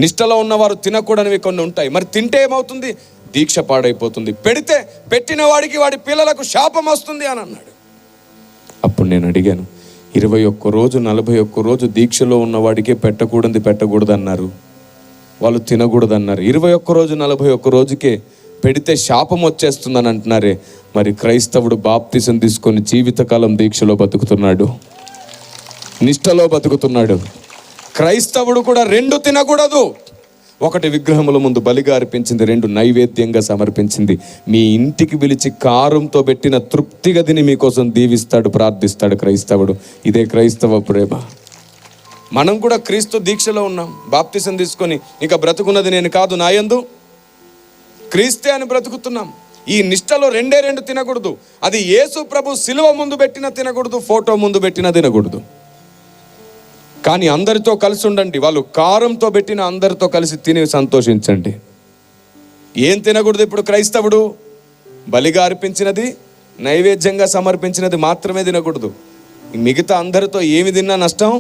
నిష్టలో ఉన్నవారు తినకూడనివి కొన్ని ఉంటాయి. మరి తింటే ఏమవుతుంది? దీక్ష పాడైపోతుంది. పెట్టిన వాడికి వాడి పిల్లలకు శాపం వస్తుంది అని అన్నాడు. అప్పుడు నేను అడిగాను, 21 రోజు 41 రోజు దీక్షలో ఉన్నవాడికే పెట్టకూడదు అన్నారు, వాళ్ళు తినకూడదు అన్నారు. 21 రోజు 41 రోజుకే పెడితే శాపం వచ్చేస్తుందని అంటున్నారే. మరి క్రైస్తవుడు బాప్తిసం తీసుకొని జీవితకాలం దీక్షలో బతుకుతున్నాడు, నిష్టలో బతుకుతున్నాడు. క్రైస్తవుడు కూడా 2 తినకూడదు. 1 విగ్రహముల ముందు బలిగా అర్పించింది, 2 నైవేద్యంగా సమర్పించింది. మీ ఇంటికి పిలిచి కారంతో పెట్టిన తృప్తిగా తిని మీకోసం దీవిస్తాడు, ప్రార్థిస్తాడు క్రైస్తవుడు. ఇదే క్రైస్తవ ప్రేమ. మనం కూడా క్రీస్తు దీక్షలో ఉన్నాం. బాప్తిసం తీసుకొని ఇక బ్రతుకున్నది నేను కాదు, నాయందు క్రీస్తే అని బ్రతుకుతున్నాం. ఈ నిష్టలో 2 తినకూడదు. అది యేసు ప్రభు సిలువ ముందు పెట్టిన తినకూడదు, ఫోటో ముందు పెట్టిన తినకూడదు. కానీ అందరితో కలిసి ఉండండి. వాళ్ళు కారంతో పెట్టిన అందరితో కలిసి తిని సంతోషించండి. ఏం తినకూడదు ఇప్పుడు క్రైస్తవుడు? బలిగా అర్పించినది, నైవేద్యంగా సమర్పించినది మాత్రమే తినకూడదు. మిగతా అందరితో ఏమి తిన్నా నష్టం.